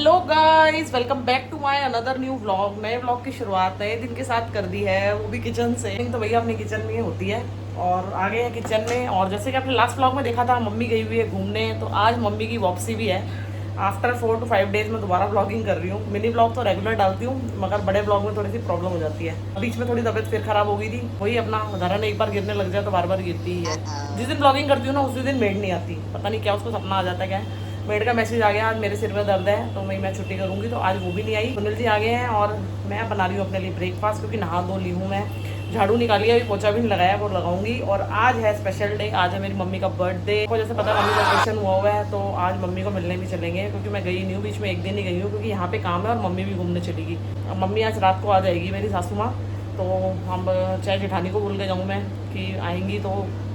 Hello guys, welcome back to my another new vlog. नए vlog की शुरुआत नए दिन के साथ कर दी है, वो भी किचन से। तो भैया अपनी किचन में होती है और आ गए हैं किचन में। और जैसे कि आपने लास्ट व्लॉग में देखा था, मम्मी गई हुई है घूमने, तो आज मम्मी की वापसी भी है। आफ्टर 4 to 5 डेज में दोबारा व्लॉगिंग कर रही हूँ। मिनी व्लॉग तो रेगुलर डालती हूँ, मगर बड़े व्लॉग में थोड़ी सी प्रॉब्लम हो जाती है। बीच में थोड़ी तबियत फिर खराब हो गई थी। वही अपना उदाहरण, एक बार गिरने लग जाए तो बार बार गिरती ही है। जिस दिन व्लॉगिंग करती हूँ ना, उसी दिन मेड नहीं आती। पता नहीं क्या उसको सपना आ जाता है क्या है। मेड का मैसेज आ गया, आज मेरे सिर में दर्द है तो मैं छुट्टी करूंगी, तो आज वो भी नहीं आई। सुनील जी आ गए हैं और मैं बना रही हूँ अपने लिए ब्रेकफास्ट, क्योंकि नहा धो ली हूँ मैं, झाड़ू निकाली है, अभी पोछा भी नहीं लगाया, वो लगाऊंगी। और आज है स्पेशल डे, आज है मेरी मम्मी का बर्थडे। को जैसे पता है मम्मी का ऑपरेशन हुआ हुआ है, तो आज मम्मी को मिलने भी चलेंगे, क्योंकि मैं गई नहीं हूँ, बीच में एक दिन ही गई हूँ, क्योंकि यहाँ पे काम है और मम्मी भी घूमने चलेगी। मम्मी आज रात को आ जाएगी, मेरी सासू माँ। तो हम चाहे जेठानी को बोल के जाऊँ मैं कि आएंगी, तो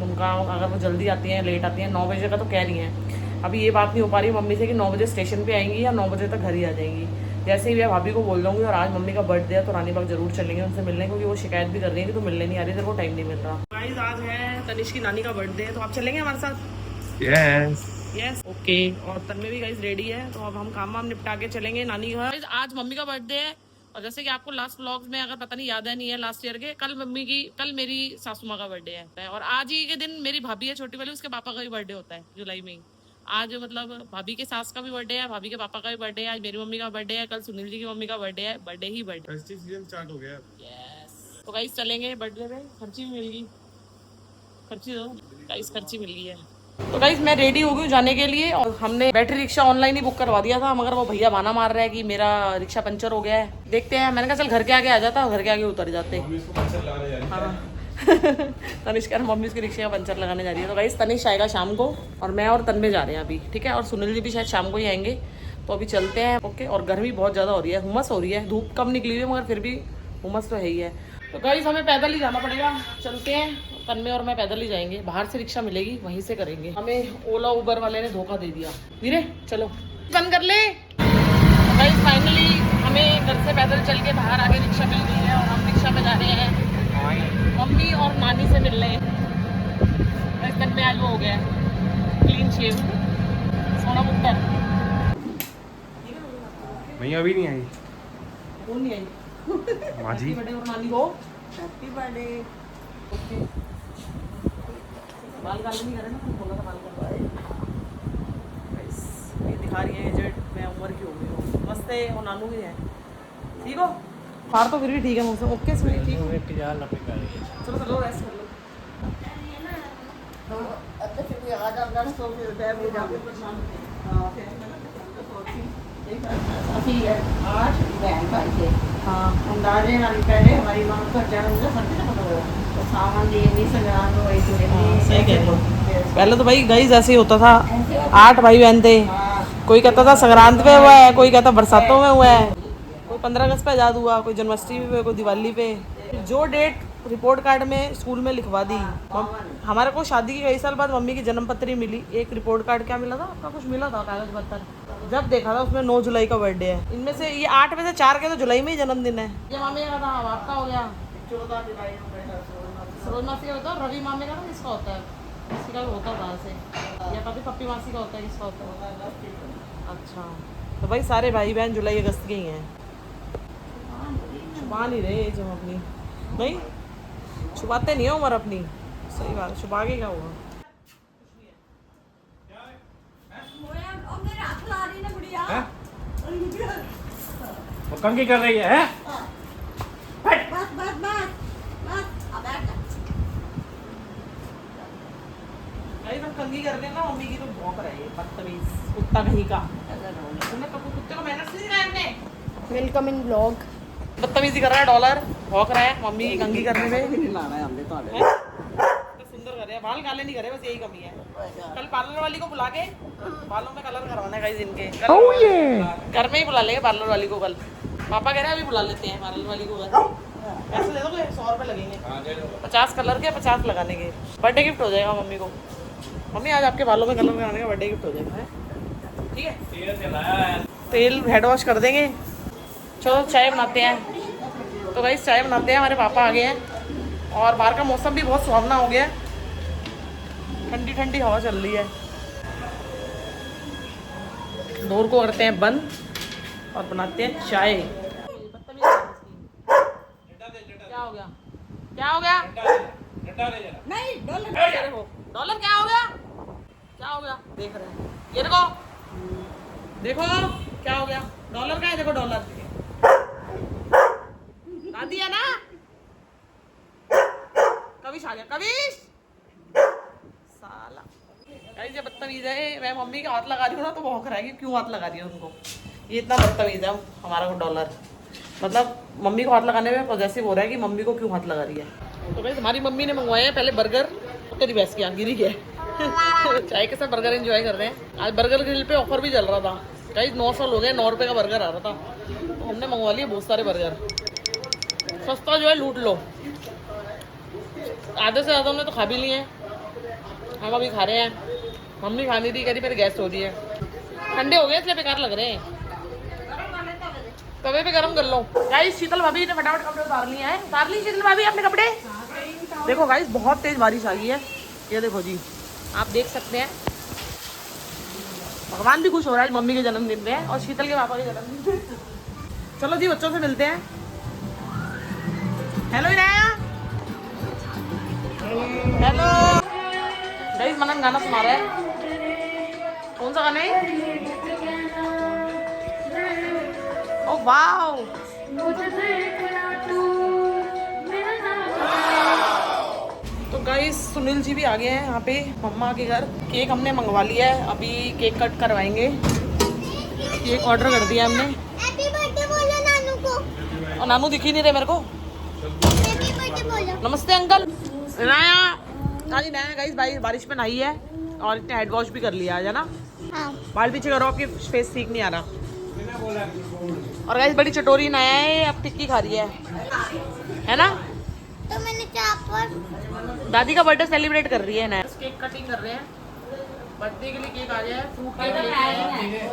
उनका अगर वो जल्दी आती हैं लेट आती हैं, 9 बजे का तो कह रही हैं। अभी ये बात नहीं हो पा रही मम्मी से कि 9 बजे स्टेशन पे आएंगी या 9 बजे तक घर ही आ जाएंगी। जैसे ही मैं भाभी को बोल दूँगी। और आज मम्मी का बर्थडे है तो रानी बाग जरूर चलेंगे उनसे मिलने, क्योंकि वो शिकायत भी कर रही है कि तो मिलने नहीं आ रही, तेरे को टाइम नहीं मिल रहा। गाइस, आज है तनिष की नानी का बर्थडे, तो आप चलेंगे हमारे साथ? Yes okay. और तन्मे भी गाइस रेडी है, तो अब हम काम वाम निपटा के चलेंगे नानी घर। आज मम्मी का बर्थडे है, और जैसे कि आपको लास्ट व्लॉग्स में अगर पता नहीं याद है नहीं है, लास्ट ईयर के, कल मेरी सासू माँ का बर्थडे है। और आज ही के दिन मेरी भाभी है छोटी वाली, उसके पापा का भी बर्थडे होता है जुलाई में ही। आज मतलब भाभी के सास का भी बर्थडे है, भाभी के पापा का भी बर्थडे है, आज मेरी मम्मी का बर्थडे है, कल सुनील जी की मम्मी का बर्थडे है। बर्थडे ही बर्थडे, फेस्टिव सीजन स्टार्ट हो गया। यस, तो गाइस चलेंगे बर्थडे में। खर्ची भी मिल गई, खर्ची दो गाइस, खर्ची मिल गई है। तो गाइस मैं रेडी हो गई हूँ जाने के लिए, और हमने बैटरी रिक्शा ऑनलाइन ही बुक करवा दिया था, मगर वो भैया बहाना मार रहा है कि मेरा रिक्शा पंचर हो गया है। देखते हैं, मैंने कहा चल घर के आगे आ जाता, घर के आगे उतर जाते। हाँ तनिष कह रहा मम्मी उसके रिक्शे का पंचर लगाने जा रही है। तो गाइस तनिष आएगा शाम को, और मैं और तन्मे जा रहे हैं अभी, ठीक है। और सुनील जी भी शायद शाम को ही आएंगे, तो अभी चलते हैं। ओके। और गर्मी बहुत ज़्यादा हो रही है, हुमस हो रही है, धूप कम निकली हुई है मगर फिर भी हुमस तो है ही है। तो गाइस हमें पैदल ही जाना पड़ेगा, चलते हैं। तन्मे और मैं पैदल ही जाएंगे, बाहर से रिक्शा मिलेगी वहीं से करेंगे। हमें ओला उबर वाले ने धोखा दे दिया। वीरे चलो बंद कर ले। गाइस फाइनली हमें घर से पैदल चल के बाहर आगे रिक्शा मिल गई है, और हम रिक्शा में जा रहे हैं मम्मी और नानी से मिलने। इस दिन में आज वो हो गया क्लीन शेव, सोना मुक्तर। भैया अभी नहीं आई, वो नहीं आई माजी बर्थडे और नानी को हैप्पी बर्थडे। ओके, बाल काले नहीं करे ना, बोला था बाल करवाए। ये दिखा रही है एजेड, मैं उम्र की हो गई हूँ। मस्त है, और नानू भी है। ठीक हो फार तो फिर भी ठीक है मुझसे। ओके सुनिए, ठीक है चलो चलो रेस्ट कर लो। पहले तो भाई गाइस ऐसे ही होता था, 8 भाई बहन थे। कोई कहता था संक्रांति पे हुआ है, कोई कहता बरसातों में हुआ है, कोई 15 अगस्त पे आज़ाद हुआ, कोई जन्माष्टमी पे, कोई दिवाली पे। जो डेट रिपोर्ट कार्ड में स्कूल में लिखवा दी। हमारे को शादी के कई साल बाद मम्मी की जन्मपत्री मिली, एक रिपोर्ट कार्ड क्या मिला था आपका, कुछ मिला था कागज पत्तर, जब देखा था उसमें 9 जुलाई का बर्थडे है। इनमें से ये 8 में से 4 के तो जुलाई में ही जन्मदिन है। ये मामे का था, आपका हो गया 14 जुलाई। सरोज मासी का बताओ, रवि मामे का ना किसका होता है, किसी का होता था ऐसे, या पति पप्पी मासी का होता है, किसका होता है। अच्छा, तो भाई सारे भाई बहन जुलाई अगस्त के ही हैं। छुपा नहीं रहे जो अपनी, नहीं छुपाते नहीं है उम्र अपनी, सही बात, छुपा के क्या हुआ। वो कंघी कर रही है? कंघी कर देना मम्मी की, तो भौंक रही है बदतमीज कुत्ता कहीं का। तुमने कुत्ते को मैनर्स नहीं सिखाए हमने। Welcome in vlog. बदतमीजी कर रहा है, डॉलर भौंक रहा है मम्मी की कंघी करने में। तो सुंदर कर रहे हैं, बाल काले नहीं करे, बस यही कमी है। कल पार्लर वाली को बुला के बालों में कलर करवाना है गाइस इनके। घर में ही बुला लेंगे पार्लर वाली को कल। पापा कह रहे हैं अभी बुला लेते हैं पार्लर वाली को। पैसे दे दोगे? 100 रुपये लगेंगे, 50 कलर के, 50 लगाने के। बर्थडे गिफ्ट हो जाएगा मम्मी को। मम्मी आज आपके बालों में कलर कराने का बर्थडे गिफ्ट हो जाएगा, ठीक है। तेल हेड वॉश कर देंगे। चलो चाय बनाते हैं। तो गाइस चाय बनाते हैं, हमारे पापा आ गए हैं, और बाहर का मौसम भी बहुत सुहावना हो गया है, ठंडी ठंडी हवा चल रही है। डोर को करते हैं बंद। और बनाते हैं चाय। क्या हो गया? क्या हो गया? नहीं डॉलर हो, डॉलर क्या हो गया? क्या हो गया? देख रहे हैं ये देखो, देखो क्या हो गया? डॉलर का है, देखो डॉलर ला दिया ना। कविश आ गया, कविश साला ये बदतमीज है। मैं मम्मी के हाथ लगा रही हूँ ना तो वो भौंक रहा है कि क्यों हाथ लगा रही है उनको। ये इतना बदतमीज है हमारा को डॉलर, मतलब मम्मी को हाथ लगाने में पॉजेसिव हो रहा है कि मम्मी को क्यों हाथ लगा रही है। तो भाई हमारी मम्मी ने मंगवाए हैं पहले बर्गर, तेरी भैंस की गिरी है चाय के साथ बर्गर एंजॉय कर रहे हैं। आज बर्गर ग्रिल पे ऑफर भी चल रहा था, कई 900 लोग हैं, 9 रुपये का बर्गर आ रहा था, तो हमने मंगवा लिए बहुत सारे बर्गर। सस्ता जो है लूट लो। आधे से ज़्यादा हमने तो खा भी लिए हैं, हम अभी खा रहे हैं। मम्मी खानी थी, कह रही मेरी गैस हो रही है। ठंडे हो गए इसलिए बेकार लग रहे हैं, तवे पे गरम कर लो। गाइस शीतल भाभी ने फटाफट कपड़े उतार लिए हैं। उतार ली शीतल भाभी अपने कपड़े? देखो गाइस बहुत तेज बारिश आ गई है, ये देखो जी, आप देख सकते हैं। भगवान भी खुश हो रहा है मम्मी के जन्मदिन पे और शीतल के पापा के जन्मदिन पे। चलो जी बच्चों से मिलते हैं। Hello Inaya, hello. गाइस मनन गाना सुना रहा है, कौन सा गाना है? ओ वाओ, तो गाइस सुनील जी भी आ गए हैं यहाँ पे मम्मा के घर। केक हमने मंगवा लिया है, अभी केक कट करवाएंगे। केक ऑर्डर कर दिया हमने। हैप्पी बर्थडे बोलो नानू को। और नानू दिख ही नहीं रहे मेरे को। हैप्पी बर्थडे बोलो। नमस्ते अंकल। नया आज नया गाइस बारिश में नहाई है और इतने हेड वॉश भी कर लिया आज, है ना? हाँ। बाल पीछे करो, आपकी फेस ठीक नहीं आ रहा। और गाइस बड़ी चटोरी नया है, अब टिक्की खा रही है ना? तो मैंने चाप पर दादी का बर्थडे सेलिब्रेट कर रही है ना। केक कटिंग कर रहे हैं, बर्थडे के लिए केक आ गया है, फ्रूट केक लेके आए हैं।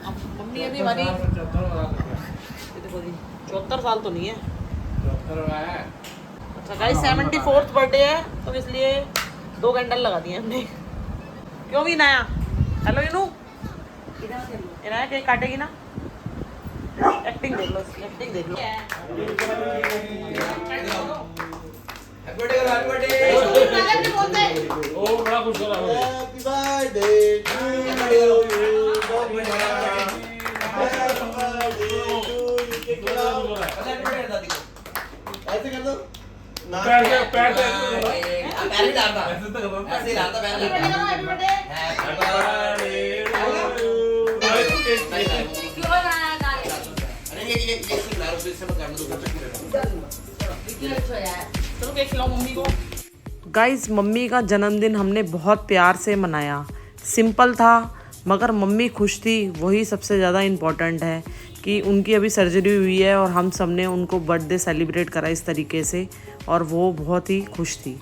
अब मम्मी अभी हमारी देखो जी 74 साल तो नहीं है। अच्छा गाइस 74th बर्थडे है तो इसलिए 2 कैंडल लगा दिए हमने। क्यों भी नया? हेलो इनू, इनाया केक काटेगी ना? एक्टिंग देख लो, एक्टिंग देख लो। ओ बड़ा खुश हो रहा है। Happy birthday to you. बहुत बढ़िया। Happy birthday to you. ऐसे कर दो। पैर से पैर ही डालता। ऐसे तो करो। ऐसे ही डालता पैर। Happy birthday to you. अरे ये सिर्फ लारो से मत करना, दो चक्की रहना। चलो केक खिलाओ मम्मी को। गाइस मम्मी का जन्मदिन हमने बहुत प्यार से मनाया। सिंपल था मगर मम्मी खुश थी, वही सबसे ज़्यादा इम्पोर्टेंट है कि उनकी अभी सर्जरी हुई है और हम सब ने उनको बर्थडे सेलिब्रेट करा इस तरीके से और वो बहुत ही खुश थी।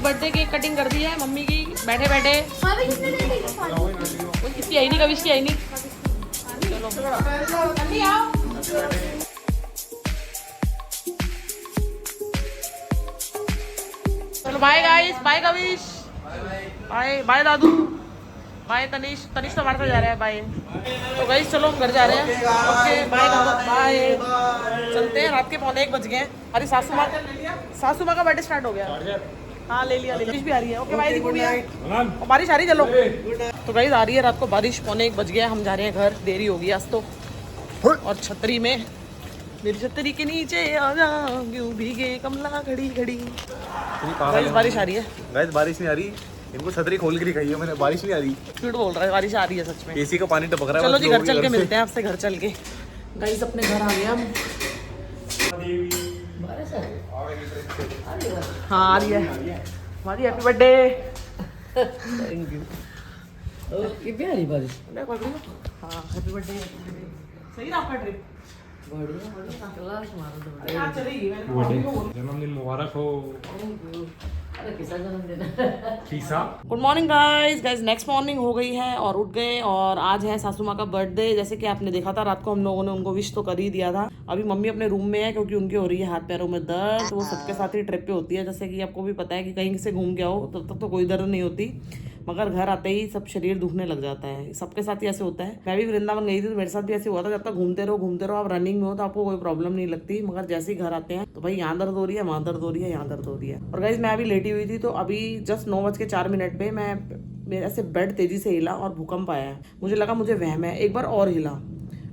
बर्थडे केक कटिंग कर दी है मम्मी की, बैठे बैठे। इसकी आई नहीं, कभी इसकी आई नहीं। चलो bye guys, bye Kavish, bye bye दादू, बाय तनिष। तनिष तो हमारे साथ जा रहा है, बाय। तो गाइस चलो हम घर जा रहे हैं। ओके बाय बाय, चलते हैं। रात के 1:45 बज गए हैं। अरे सासू माँ का बर्थडे स्टार्ट हो गया। हाँ ले लिया, बारिश भी आ रही है। ओके बाय दीदी, बारिश आ रही है, चलो। तो गाइस आ रही है रात को बारिश, 1:45 बज गया। हम जा रहे हैं घर, देरी होगी आज तो। और छतरी में, मेरी छतरी के नीचे आ जा, क्यों भीगे कमला घड़ी घड़ी। गाइस बारिश आ रही है। गाइस बारिश नहीं आ रही, इनको छतरी खोल के दिखाई है मैंने, बारिश नहीं आ रही। झूठ बोल रहा है, बारिश आ रही है सच में। एसी का पानी टपक रहा है। चलो जी घर चल के मिलते हैं आपसे, घर चल के। गाइस अपने घर आ गए हम। हाँ आ रही है हमारी। Happy birthday. Thank you. प्यारी बारिश। हाँ हैप्पी बर्थडे। सही रहा आपका ट्रिप? हाँ, चलेगी, मैंने मम्मी को बोला। जन्मदिन मुबारक हो फीसा। Good morning guys next morning हो गई है और उठ गए और आज है सासू माँ का बर्थडे। जैसे कि आपने देखा था रात को हम लोगों ने उनको विश तो कर ही दिया था। अभी मम्मी अपने रूम में है क्योंकि उनकी हो रही है हाथ पैरों में दर्द। वो सबके साथ ही ट्रिप पे होती है, जैसे कि आपको भी पता है कि कहीं से घूम के आओ तब तक तो कोई दर्द नहीं होती, मगर घर आते ही सब शरीर दुखने लग जाता है। सबके साथ ही ऐसे होता है। मैं भी वृंदावन गई थी तो मेरे साथ भी ऐसे हुआ था। जब तक घूमते रहो आप रनिंग में हो तो आपको कोई प्रॉब्लम नहीं लगती, मगर जैसे ही घर आते हैं तो भाई यहाँ दर्द हो रही है, वहाँ दर्द हो रही है, यहाँ दर्द हो रही है। और गाइज मैं अभी लेटी हुई थी तो अभी जस्ट 9:04 पे मेरे ऐसे बेड तेजी से हिला और भूकंप आया है। मुझे लगा मुझे वहम है, एक बार और हिला।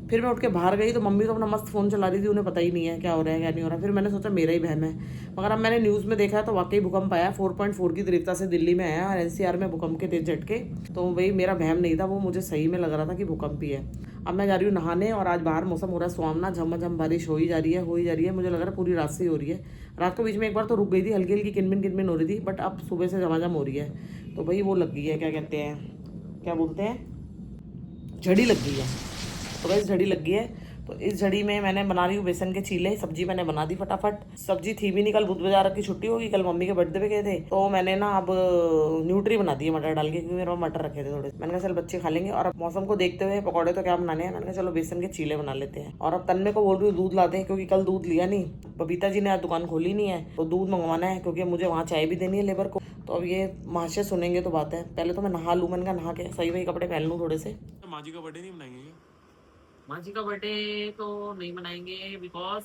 फिर मैं उठ के बाहर गई तो मम्मी तो अपना मस्त फ़ोन चला रही थी, उन्हें पता ही नहीं है क्या हो रहा है क्या नहीं हो रहा है। फिर मैंने सोचा मेरा ही वहम है, मगर अब मैंने न्यूज़ में देखा है तो वाकई भूकंप आया। 4.4 की तीव्रता से दिल्ली में आया और NCR में भूकंप के तेज झटके। तो भाई मेरा वहम नहीं था, वो मुझे सही में लग रहा था कि भूकंप ही है। अब मैं जा रही हूँ नहाने और आज बाहर मौसम हो रहा है सुहावना, झमाझम बारिश हो ही जा रही है। मुझे लग रहा है पूरी रात से ही हो रही है। रात को बीच में एक बार तो रुक गई थी, हल्की हल्की किनमिन हो रही थी, बट अब सुबह से झमाझम हो रही है। तो भाई वो लग गई है, क्या कहते हैं, क्या बोलते हैं, झड़ी लग गई है। तो भाई झड़ी लग गई है। तो इस झड़ी में मैंने बना रही हूँ बेसन के चीले। सब्जी मैंने बना दी फटाफट। सब्जी थी भी नहीं, कल बुध बाजार की छुट्टी होगी, कल मम्मी के बर्थडे पे गए थे तो मैंने ना अब न्यूट्री बना दी है मटर डाल के, क्योंकि मेरे पास मटर रखे थे थोड़े। मैंने कहा चल बच्चे खा लेंगे। और अब मौसम को देखते हुए पकौड़े तो क्या बनाने हैं, मैंने कहा चलो बेसन के चीले बना लेते हैं। और अब तन्मे को बोल रही हूँ दूध लाते हैं, क्योंकि कल दूध लिया नहीं। बबीता जी ने आज दुकान खोली नहीं है तो दूध मंगवाना है, क्योंकि मुझे वहाँ चाय भी देनी है लेबर को। तो अब ये महाशय सुनेंगे तो बात है। पहले तो मैं नहा लूँ, मैंने कहा नहा के सही वही कपड़े पहन लूँ थोड़े से। माँ जी का बर्थडे नहीं मनाएंगे? माँ जी का बर्थडे तो नहीं मनाएंगे, बिकॉज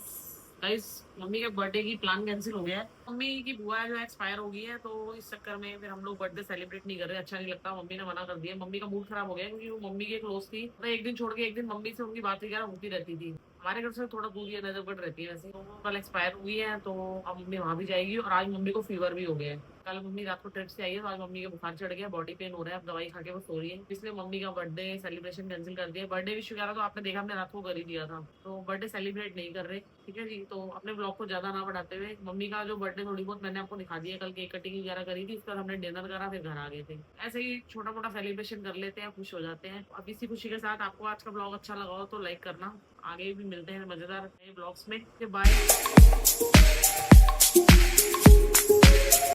गाइस मम्मी के बर्थडे की प्लान कैंसिल हो गया है। मम्मी की बुआ जो एक्सपायर हो गई है तो इस चक्कर में फिर हम लोग बर्थडे सेलिब्रेट नहीं कर रहे, अच्छा नहीं लगता। मम्मी ने मना कर दिया। मम्मी का मूड खराब हो गया क्योंकि वो मम्मी के क्लोज थी, तो एक दिन छोड़ के एक दिन मम्मी से उनकी बात वगैरह होती रहती थी। हमारे घर से थोड़ा दूर है, नजरगढ़ रहती है वैसे। तो वो कल एक्सपायर हुई है तो अब मम्मी वहाँ भी जाएगी। और आज मम्मी को फीवर भी हो गया है। कल मम्मी रात को ट्रिप से आई है तो आज मम्मी का बुखार चढ़ गया, बॉडी पेन हो रहा है, अब दवाई खा के वो सो रही है, इसलिए मम्मी का बर्थडे सेलिब्रेशन कैंसिल कर दिया। बर्थडे विश वगैरह तो आपने देखा, हमने रात को कर ही दिया था, तो बर्थडे सेलिब्रेट नहीं कर रहे, ठीक है जी। तो अपने ब्लॉग को ज्यादा ना बढ़ाते हुए मम्मी का जो बर्थडे थोड़ी बहुत मैंने आपको दिखा दिया। कल केक कटिंग वगैरह करी थी, उसके बाद हमने डिनर करा, फिर घर आ गए थे। ऐसे ही छोटा मोटा सेलिब्रेशन कर लेते हैं, खुश हो जाते हैं। अब इसी खुशी के साथ आपको आज का ब्लॉग अच्छा लगा हो तो लाइक करना। आगे भी मिलते हैं मजेदार नए ब्लॉग्स में। बाय।